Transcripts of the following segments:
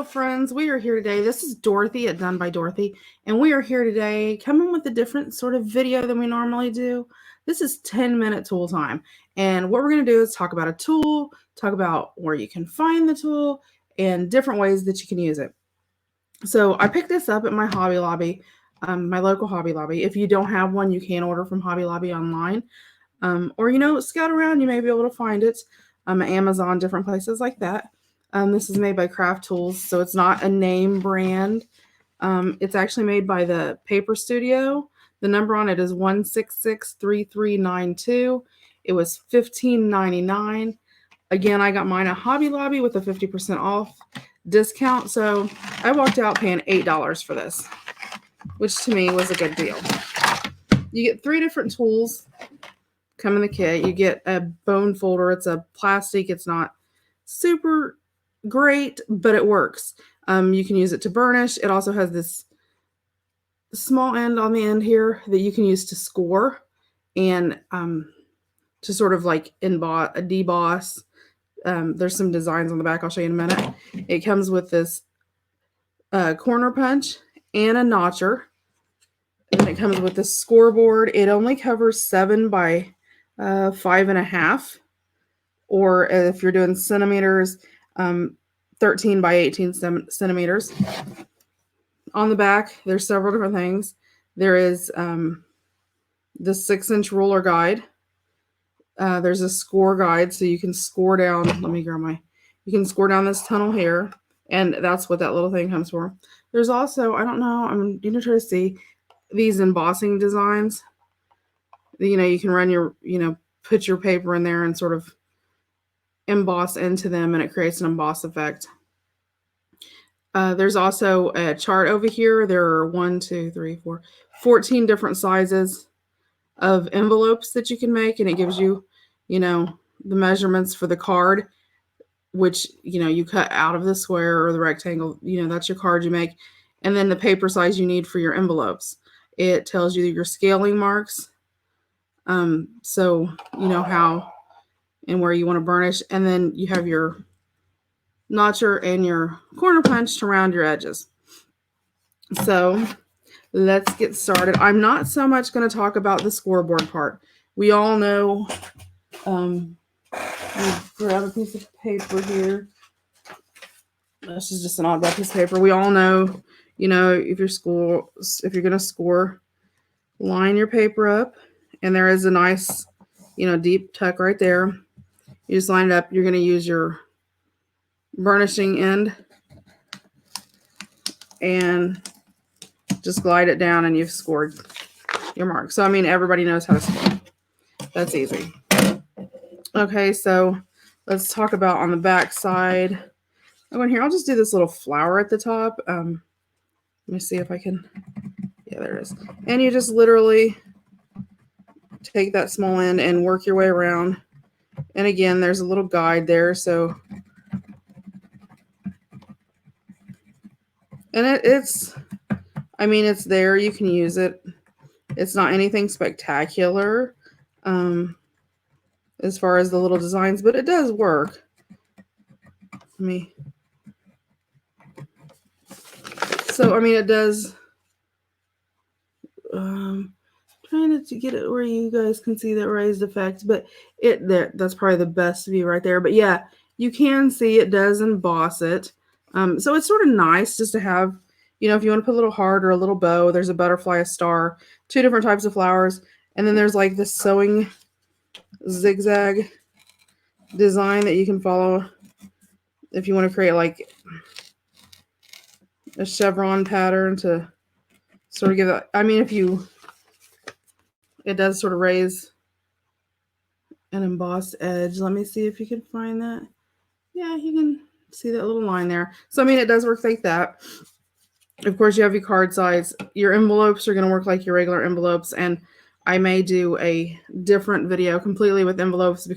friends, we are here today. This is Dorothy at Done by Dorothy, and we are here today coming with a different sort of video than we normally do. This is 10-minute tool time, and what we're going to do is talk about a tool, talk about where you can find the tool, and different ways that you can use it. So I picked this up at my Hobby Lobby, my local Hobby Lobby. If you don't have one, you can order from Hobby Lobby online, or scout around. You may be able to find it, Amazon, different places like that. This is made by Craft Tools, so it's not a name brand. It's actually made by the Paper Studio. The number on it is 1663392. It was $15.99. Again, I got mine at Hobby Lobby with a 50% off discount, so I walked out paying $8 for this, which to me was a good deal. You get 3 different tools come in the kit. You get a bone folder. It's a plastic. It's not super great, but it works. You can use it to burnish. It also has this small end on the end here that you can use to score and to sort of like deboss. There's some designs on the back I'll show you in a minute. It comes with this corner punch and a notcher. And it comes with this scoreboard. It only covers 7 by 5.5, or if you're doing centimeters, 13 by 18 centimeters. On the back, there's several different things. There is the 6-inch ruler guide. There's a score guide, so you can score down. You can score down this tunnel here, and that's what that little thing comes for. There's also, I don't know, I'm going to try to see these embossing designs. You can run put your paper in there and sort of emboss into them, and it creates an emboss effect. There's also a chart over here. There are 14 different sizes of envelopes that you can make, and it gives you, the measurements for the card, which, you cut out of the square or the rectangle. That's your card you make. And then the paper size you need for your envelopes. It tells you your scaling marks. So you know how and where you want to burnish. And then you have your notcher and your corner punch to round your edges. So let's get started. I'm not so much going to talk about the scoreboard part. We all know, grab a piece of paper here. This is just an oddball piece of paper. We all know, if you're going to score, line your paper up, and there is a nice, deep tuck right there. You just line it up. You're going to use your burnishing end and just glide it down, and you've scored your mark. So, everybody knows how to score. That's easy. Okay, so let's talk about on the back side. Oh, and here, I'll just do this little flower at the top. Let me see if I can. Yeah, there it is. And you just literally take that small end and work your way around. And again, there's a little guide there. So, and it's there. You can use it. It's not anything spectacular as far as the little designs, but it does work. It does. Trying to get it where you guys can see that raised effect, but that's probably the best view right there. But yeah, you can see it does emboss it. So it's sort of nice just to have, if you want to put a little heart or a little bow. There's a butterfly, a star, 2 different types of flowers, and then there's like this sewing zigzag design that you can follow if you want to create like a chevron pattern to sort of give that. It does sort of raise an embossed edge. Let me see if you can find that. Yeah, you can see that little line there. So, it does work like that. Of course, you have your card size. Your envelopes are going to work like your regular envelopes, and I may do a different video completely with envelopes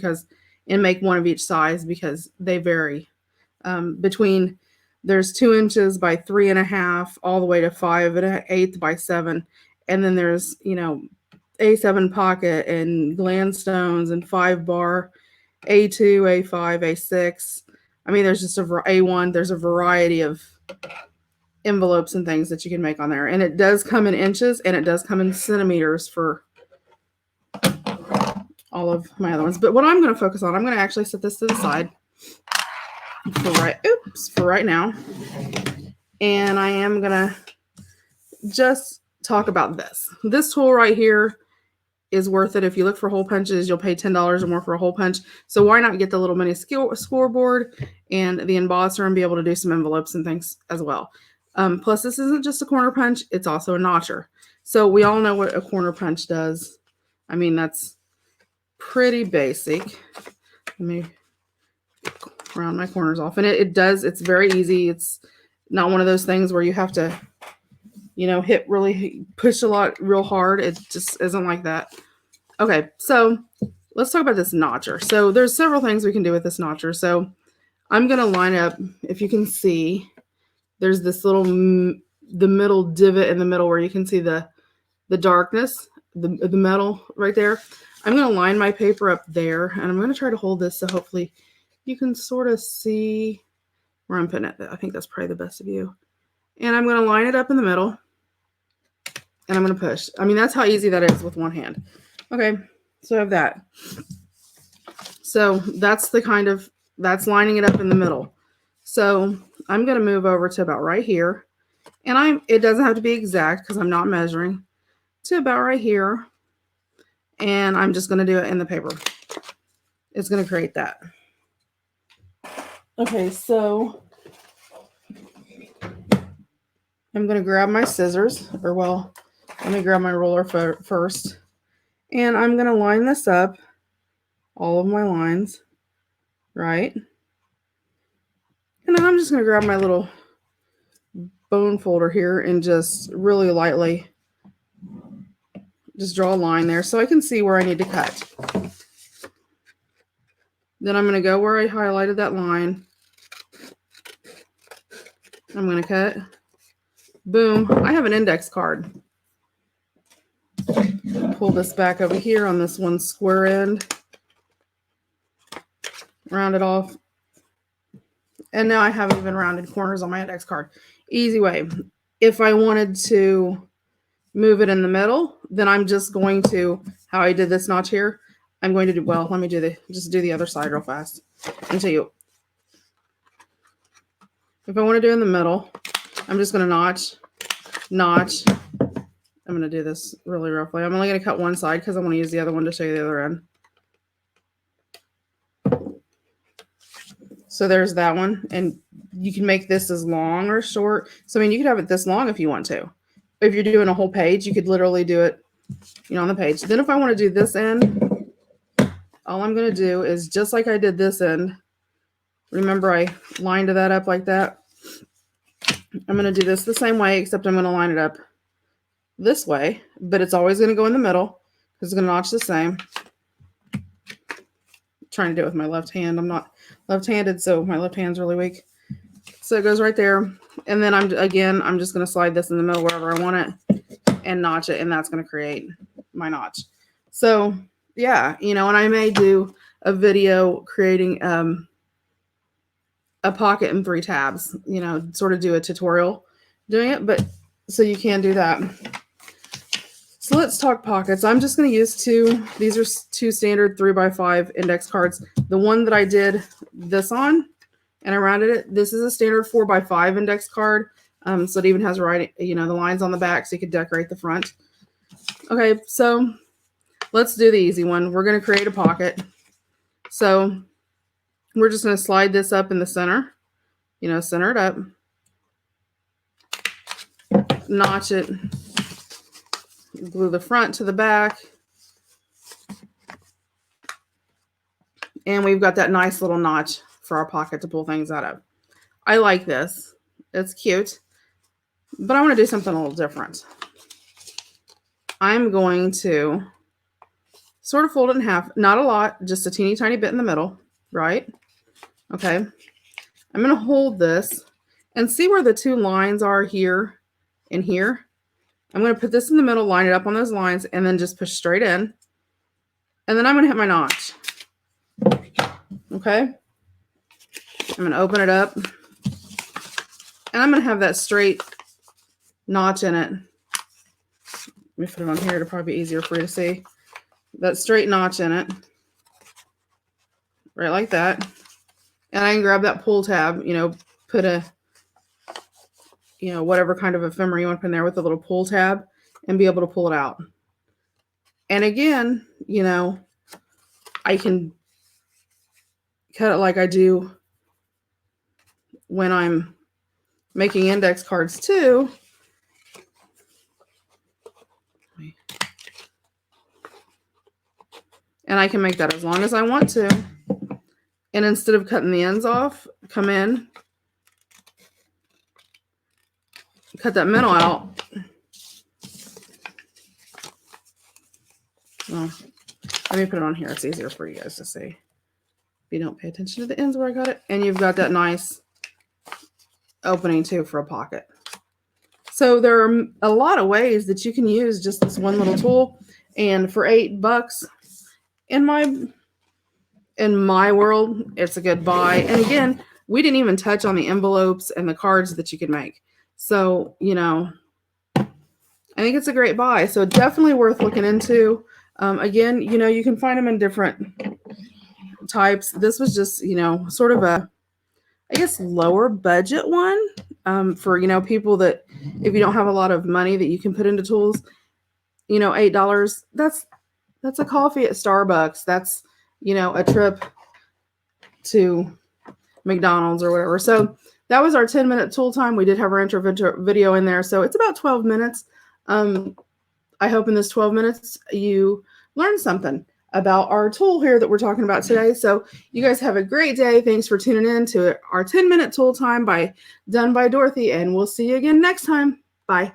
and make one of each size because they vary. There's 2 inches by 3.5 all the way to 5.1/8 by 7. And then there's, A7 pocket and glandstones and 5-bar, A2, A5, A6. There's just A1. There's a variety of envelopes and things that you can make on there. And it does come in inches and it does come in centimeters for all of my other ones. But what I'm going to focus on, I'm going to actually set this to the side for right now. And I am going to just talk about this. This tool right here is worth it. If you look for hole punches, you'll pay $10 or more for a hole punch. So why not get the little mini scoreboard and the embosser and be able to do some envelopes and things as well. Plus, this isn't just a corner punch. It's also a notcher. So we all know what a corner punch does. I mean, that's pretty basic. Let me round my corners off. And it does. It's very easy. It's not one of those things where you have to, push a lot real hard. It just isn't like that. Okay, so let's talk about this notcher. So there's several things we can do with this notcher. So I'm going to line up, if you can see, there's this little, the middle divot in the middle where you can see the darkness, the metal right there. I'm going to line my paper up there, and I'm going to try to hold this so hopefully you can sort of see where I'm putting it. I think that's probably the best view. And I'm going to line it up in the middle, and I'm going to push. I mean, that's how easy that is with one hand. Okay, so I have that. So that's that's lining it up in the middle. So I'm going to move over to about right here. And it doesn't have to be exact because I'm not measuring, to about right here. And I'm just going to do it in the paper. It's going to create that. Okay, so I'm going to grab my scissors, let me grab my roller first. And I'm going to line this up, all of my lines, right? And then I'm just going to grab my little bone folder here and just really lightly just draw a line there so I can see where I need to cut. Then I'm going to go where I highlighted that line. I'm going to cut. Boom. I have an index card. Pull this back over here on this one square end. Round it off. And now I have even rounded corners on my index card. Easy way. If I wanted to move it in the middle, then I'm just going to, how I did this notch here, I'm going to do, let me just do the other side real fast and show you. If I want to do in the middle, I'm just going to notch. I'm going to do this really roughly. I'm only going to cut one side because I want to use the other one to show you the other end. So there's that one. And you can make this as long or short. So, I mean, you could have it this long if you want to. If you're doing a whole page, you could literally do it, on the page. Then if I want to do this end, all I'm going to do is just like I did this end. Remember, I lined that up like that. I'm going to do this the same way, except I'm going to line it up this way, but it's always going to go in the middle because it's going to notch the same. I'm trying to do it with my left hand. I'm not left-handed, so my left hand's really weak. So it goes right there. And then I'm just going to slide this in the middle wherever I want it and notch it, and that's going to create my notch. So yeah, and I may do a video creating a pocket in 3 tabs, sort of do a tutorial doing it, but so you can do that. So let's talk pockets. I'm just going to use these are 2 standard 3x5 index cards. The one that I did this on and I rounded it, this is a standard 4x5 index card. So it even has the lines on the back so you could decorate the front. Okay, so let's do the easy one. We're going to create a pocket. So we're just going to slide this up in the center, center it up, notch it, glue the front to the back, and we've got that nice little notch for our pocket to pull things out of. I like this. It's cute, but I want to do something a little different. I'm going to sort of fold it in half, not a lot, just a teeny tiny bit in the middle, right? Okay, I'm going to hold this and see where the 2 lines are here and here. I'm going to put this in the middle, line it up on those lines, and then just push straight in. And then I'm going to hit my notch. Okay, I'm going to open it up. And I'm going to have that straight notch in it. Let me put it on here to probably be easier for you to see. That straight notch in it. Right like that. And I can grab that pull tab, you know, put a, you know, whatever kind of ephemera you want to put in there with a little pull tab and be able to pull it out. And again, you know, I can cut it like I do when I'm making index cards too. And I can make that as long as I want to. And instead of cutting the ends off, come in, cut that middle out. Well, let me put it on here. It's easier for you guys to see. If you don't pay attention to the ends where I got it. And you've got that nice opening too for a pocket. So there are a lot of ways that you can use just this one little tool. And for $8 in my world, it's a good buy. And again, we didn't even touch on the envelopes and the cards that you can make. So, you know, I think it's a great buy. So definitely worth looking into. Again, you know, you can find them in different types. This was just, you know, sort of a, I guess, lower budget one for, you know, people that if you don't have a lot of money that you can put into tools, you know, $8, that's a coffee at Starbucks. That's, you know, a trip to McDonald's or whatever. So that was our 10-minute tool time. We did have our intro video in there. So it's about 12 minutes. I hope in this 12 minutes you learned something about our tool here that we're talking about today. So you guys have a great day. Thanks for tuning in to our 10-minute tool time done by Dorothy, and we'll see you again next time. Bye.